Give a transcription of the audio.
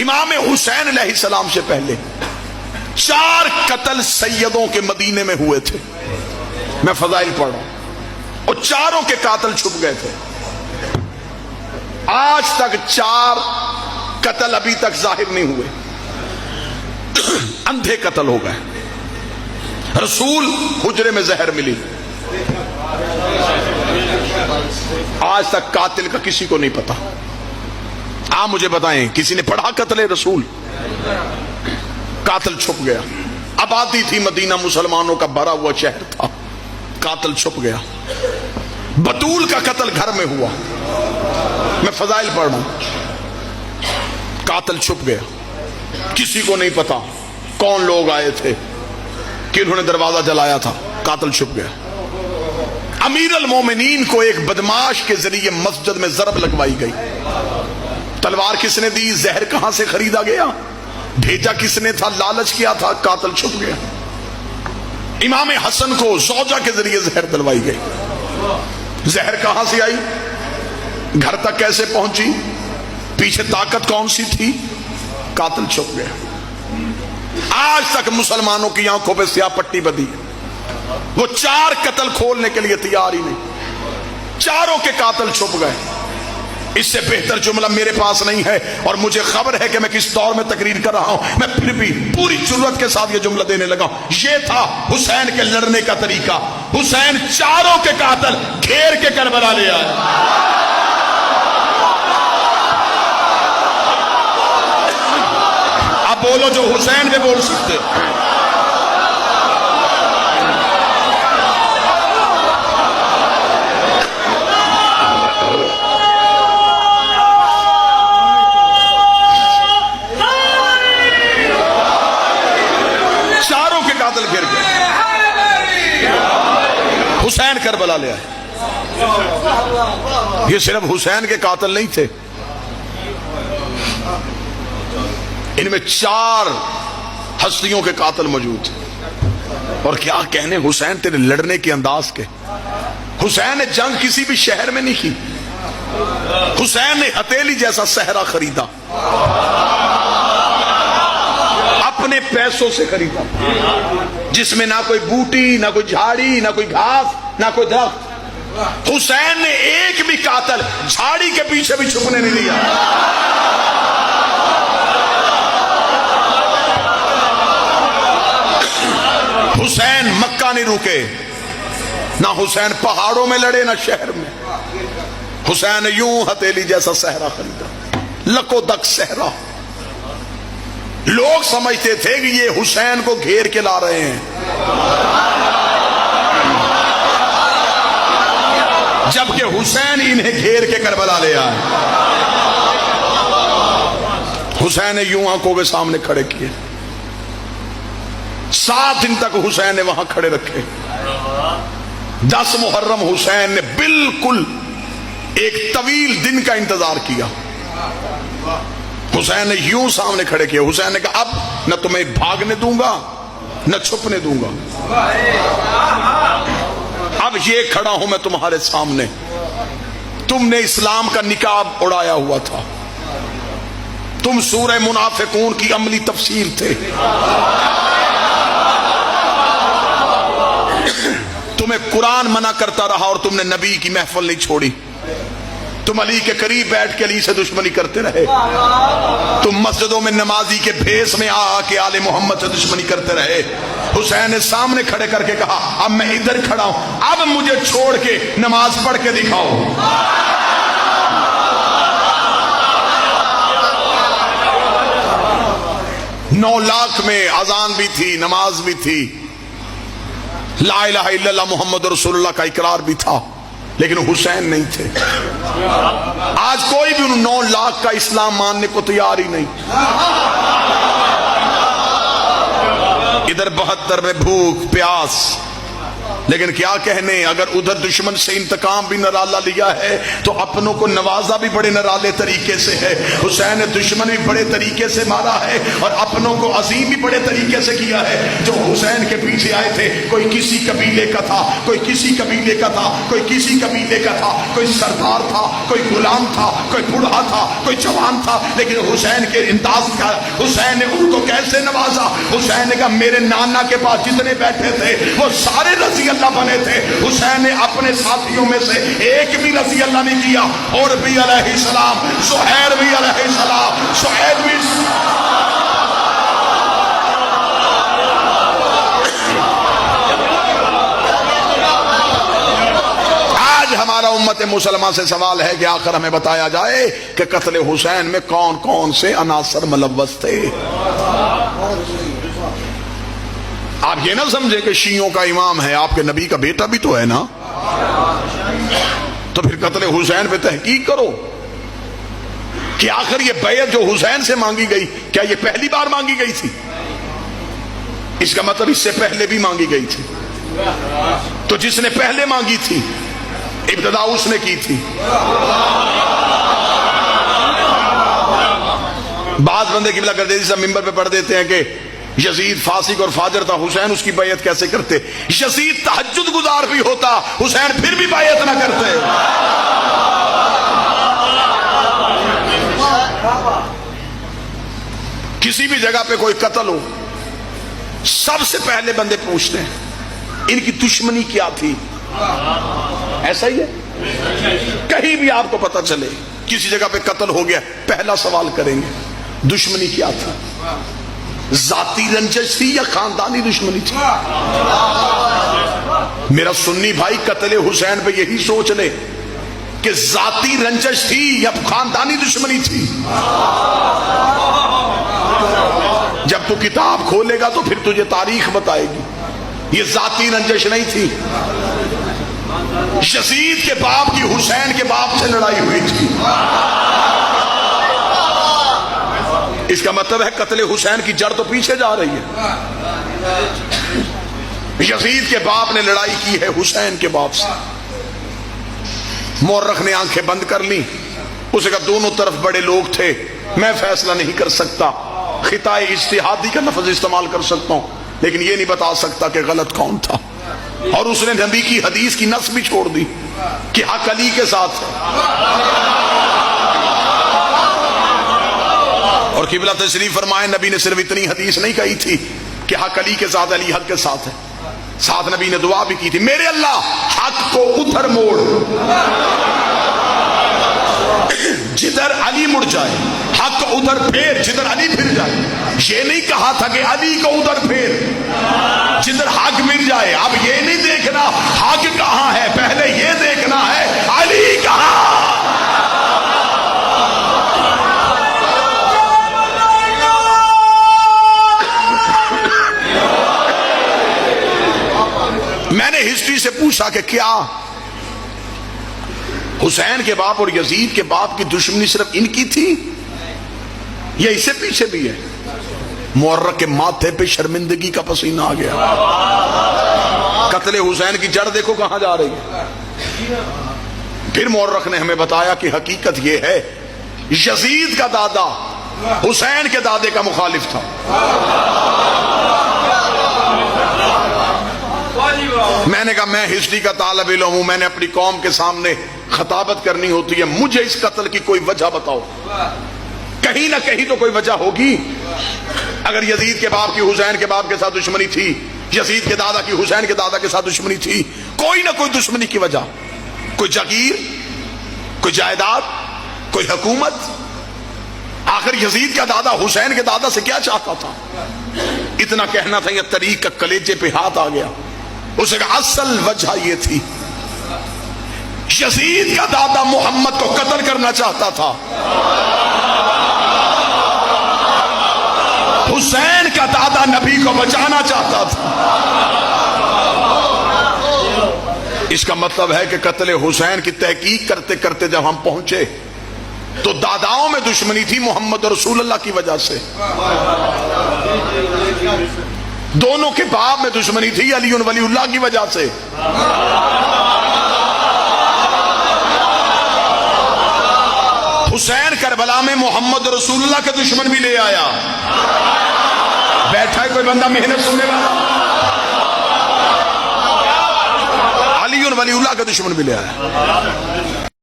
امام حسین علیہ السلام سے پہلے 4 قتل سیدوں کے مدینے میں ہوئے تھے. میں فضائل پڑھ رہا ہوں اور چاروں کے قاتل چھپ گئے تھے. آج تک 4 قتل ابھی تک ظاہر نہیں ہوئے. اندھے قتل ہو گئے. رسول حجرے میں زہر ملی. آج تک قاتل کا کسی کو نہیں پتا. آپ مجھے بتائیں کسی نے پڑھا قتل رسول؟ قاتل چھپ گیا. آبادی تھی مدینہ، مسلمانوں کا بھرا ہوا شہر تھا. قاتل چھپ گیا. بطول کا قتل گھر میں ہوا. میں فضائل پڑھ رہا ہوں. قاتل چھپ گیا. کسی کو نہیں پتا کون لوگ آئے تھے، کنہوں نے دروازہ جلایا تھا. قاتل چھپ گیا. امیر المومنین کو ایک بدماش کے ذریعے مسجد میں ضرب لگوائی گئی. تلوار کس نے دی؟ زہر کہاں سے خریدا گیا؟ بھیجا کس نے تھا؟ لالچ کیا تھا؟ قاتل چھپ گیا. امام حسن کو زوجہ کے ذریعے زہر دلوائی گئی. زہر کہاں سے آئی؟ گھر تک کیسے پہنچی؟ پیچھے طاقت کون سی تھی؟ قاتل چھپ گیا. آج تک مسلمانوں کی آنکھوں پہ سیاہ پٹی بدی. وہ 4 قتل کھولنے کے لیے تیار ہی نہیں. چاروں کے قاتل چھپ گئے. اس سے بہتر جملہ میرے پاس نہیں ہے، اور مجھے خبر ہے کہ میں کس دور میں تقریر کر رہا ہوں. میں پھر بھی پوری جرأت کے ساتھ یہ جملہ دینے لگا ہوں. یہ تھا حسین کے لڑنے کا طریقہ. حسین چاروں کے قاتل گھیر کے کربلا لے آئے. اب بولو جو حسین پہ بول سکتے. گر گئے. حسین کربلا لے آئے. یہ صرف حسین کے قاتل نہیں تھے. ان میں 4 ہستیوں کے قاتل موجود تھے. اور کیا کہنے حسین تیرے لڑنے کے انداز کے. حسین نے جنگ کسی بھی شہر میں نہیں کی. حسین نے ہتھیلی جیسا صحرا خریدا، اپنے پیسوں سے خریدا، جس میں نہ کوئی بوٹی، نہ کوئی جھاڑی، نہ کوئی گھاس، نہ کوئی درخت. حسین نے ایک بھی قاتل جھاڑی کے پیچھے بھی چھپنے نہیں دیا. حسین مکہ نہیں رکے. نہ حسین پہاڑوں میں لڑے نہ شہر میں. حسین نے یوں ہتھیلی جیسا صحرا خریدا، لکو دک صحرا. لوگ سمجھتے تھے کہ یہ حسین کو گھیر کے لا رہے ہیں. جبکہ حسین انہیں گھیر کے کربلا لے آئے. حسین نے یوں آنکھوں کے سامنے کھڑے کیے. 7 دن تک حسین نے وہاں کھڑے رکھے. 10 محرم حسین نے بالکل ایک طویل دن کا انتظار کیا. حسین نے یوں سامنے کھڑے کیا. حسین نے کہا اب نہ تمہیں بھاگنے دوں گا نہ چھپنے دوں گا. اب یہ کھڑا ہوں میں تمہارے سامنے. تم نے اسلام کا نقاب اڑایا ہوا تھا. تم سورہ منافقون کی عملی تفسیر تھے. تمہیں قرآن منع کرتا رہا اور تم نے نبی کی محفل نہیں چھوڑی. تم علی کے قریب بیٹھ کے علی سے دشمنی کرتے رہے. تم مسجدوں میں نمازی کے بھیس میں آ کے آل محمد سے دشمنی کرتے رہے. حسین نے سامنے کھڑے کر کے کہا اب میں ادھر کھڑا ہوں، اب مجھے چھوڑ کے نماز پڑھ کے دکھاؤ. 9 لاکھ میں اذان بھی تھی، نماز بھی تھی، لا الہ الا اللہ محمد رسول اللہ کا اقرار بھی تھا، لیکن حسین نہیں تھے. آج کوئی بھی ان 9 لاکھ کا اسلام ماننے کو تیار ہی نہیں. ادھر 72 میں بھوک پیاس، لیکن کیا کہنے، اگر ادھر دشمن سے انتقام بھی نرالا لیا ہے تو اپنوں کو نوازا بھی بڑے نرالے طریقے سے ہے۔ حسین نے دشمن بھی بڑے طریقے سے مارا ہے اور اپنوں کو عظیم بھی بڑے طریقے سے کیا ہے۔ جو حسین کے پیچھے آئے تھے، کوئی کسی قبیلے کا تھا، کوئی کسی قبیلے کا تھا، کوئی کسی قبیلے کا تھا، کوئی سردار تھا، کوئی غلام تھا، کوئی بوڑھا تھا، کوئی جوان تھا، لیکن حسین کے انداز کا حسین نے ان کو کیسے نوازا۔ حسین نے کہا میرے نانا کے پاس جتنے بیٹھے تھے وہ سارے رضی اللہ بنے تھے، حسین نے اپنے ساتھیوں میں سے ایک بھی رضی اللہ نہیں کیا۔ اور بھی علیہ السلام، زہیر بھی علیہ السلام، شعیب بھی۔ آج ہمارا امت مسلمہ سے سوال ہے کہ آخر ہمیں بتایا جائے کہ قتل حسین میں کون کون سے عناصر ملوث تھے۔ آپ یہ نہ سمجھے کہ شیعوں کا امام ہے، آپ کے نبی کا بیٹا بھی تو ہے نا، تو پھر قتل حسین پہ تحقیق کرو کہ آخر یہ بیعت جو حسین سے مانگی گئی کیا یہ پہلی بار مانگی گئی تھی؟ اس کا مطلب اس سے پہلے بھی مانگی گئی تھی۔ تو جس نے پہلے مانگی تھی ابتدا اس نے کی تھی۔ بعض بندے قبلہ گردیزی سے ممبر پہ پڑھ دیتے ہیں کہ یزید فاسق اور فاجر تھا، حسین اس کی بیعت کیسے کرتے؟ یزید تہجد گزار بھی ہوتا، حسین پھر بھی بیعت نہ کرتے۔ کسی بھی جگہ پہ کوئی قتل ہو، سب سے پہلے بندے پوچھتے ہیں ان کی دشمنی کیا تھی۔ ایسا ہی ہے، کہیں بھی آپ کو پتہ چلے کسی جگہ پہ قتل ہو گیا، پہلا سوال کریں گے دشمنی کیا تھی، ذاتی رنجش تھی یا خاندانی دشمنی تھی؟ میرا سنی بھائی قتل حسین پہ یہی سوچ لے کہ ذاتی رنجش تھی یا خاندانی دشمنی تھی۔ جب تو کتاب کھولے گا تو پھر تجھے تاریخ بتائے گی، یہ ذاتی رنجش نہیں تھی۔ یزید کے باپ کی حسین کے باپ سے لڑائی ہوئی تھی، اس کا مطلب ہے قتل حسین کی جڑ تو پیچھے جا رہی ہے۔ یزید کے باپ نے لڑائی کی ہے حسین کے باپ سے۔ مورخ نے آنکھیں بند کر لی، اسے کہا دونوں طرف بڑے لوگ تھے، میں فیصلہ نہیں کر سکتا، خطائے اجتہادی کا لفظ استعمال کر سکتا ہوں لیکن یہ نہیں بتا سکتا کہ غلط کون تھا۔ اور اس نے نبی کی حدیث کی نص بھی چھوڑ دی کہ حق علی کے ساتھ ہے، اور قبلہ تشریف فرمائے نبی نے صرف اتنی حدیث نہیں کہی تھی کہ حق علی کے ساتھ، علی حق کے ساتھ ہے، ساتھ نبی نے دعا بھی کی تھی میرے اللہ حق کو ادھر موڑ، جدھر علی مڑ جائے، حق کو ادھر پھیر جدھر علی پھر جائے۔ یہ نہیں کہا تھا کہ علی کو ادھر پھیر جدھر حق مل جائے۔ اب یہ نہیں دیکھنا حق کہاں ہے، پہلے یہ دیکھنا ہے علی کہاں۔ میں نے ہسٹری سے پوچھا کہ کیا حسین کے باپ اور یزید کے باپ کی دشمنی صرف ان کی تھی یا اس سے پیچھے بھی ہے؟ مورخ کے ماتھے پہ شرمندگی کا پسینہ آ گیا۔ قتل حسین کی جڑ دیکھو کہاں جا رہی ہے۔ پھر مورخ نے ہمیں بتایا کہ حقیقت یہ ہے یزید کا دادا حسین کے دادے کا مخالف تھا۔ میں نے کہا میں ہسٹری کا طالب علم ہوں، میں نے اپنی قوم کے سامنے خطابت کرنی ہوتی ہے، مجھے اس قتل کی کوئی وجہ بتاؤ، کہیں نہ کہیں تو کوئی وجہ ہوگی۔ اگر یزید کے باپ کی حسین کے باپ کے ساتھ دشمنی تھی، یزید کے دادا کی حسین کے دادا کے ساتھ دشمنی تھی، کوئی نہ کوئی دشمنی کی وجہ، کوئی جاگیر، کوئی جائیداد، کوئی حکومت۔ آخر یزید کا دادا حسین کے دادا سے کیا چاہتا تھا؟ اتنا کہنا تھا یہ طریق کا کلیجے پہ ہاتھ آ گیا۔ اسے کہا اصل وجہ یہ تھی یزید کا دادا محمد کو قتل کرنا چاہتا تھا، حسین کا دادا نبی کو بچانا چاہتا تھا۔ اس کا مطلب ہے کہ قتل حسین کی تحقیق کرتے کرتے جب ہم پہنچے تو داداؤں میں دشمنی تھی محمد رسول اللہ کی وجہ سے۔ دونوں کے باپ میں دشمنی تھی علی ولی اللہ کی وجہ سے. حسین کربلا میں محمد رسول اللہ کا دشمن بھی لے آیا. بیٹھا ہے کوئی بندہ محنت سننے والا؟ علی ولی اللہ کا دشمن بھی لے آیا.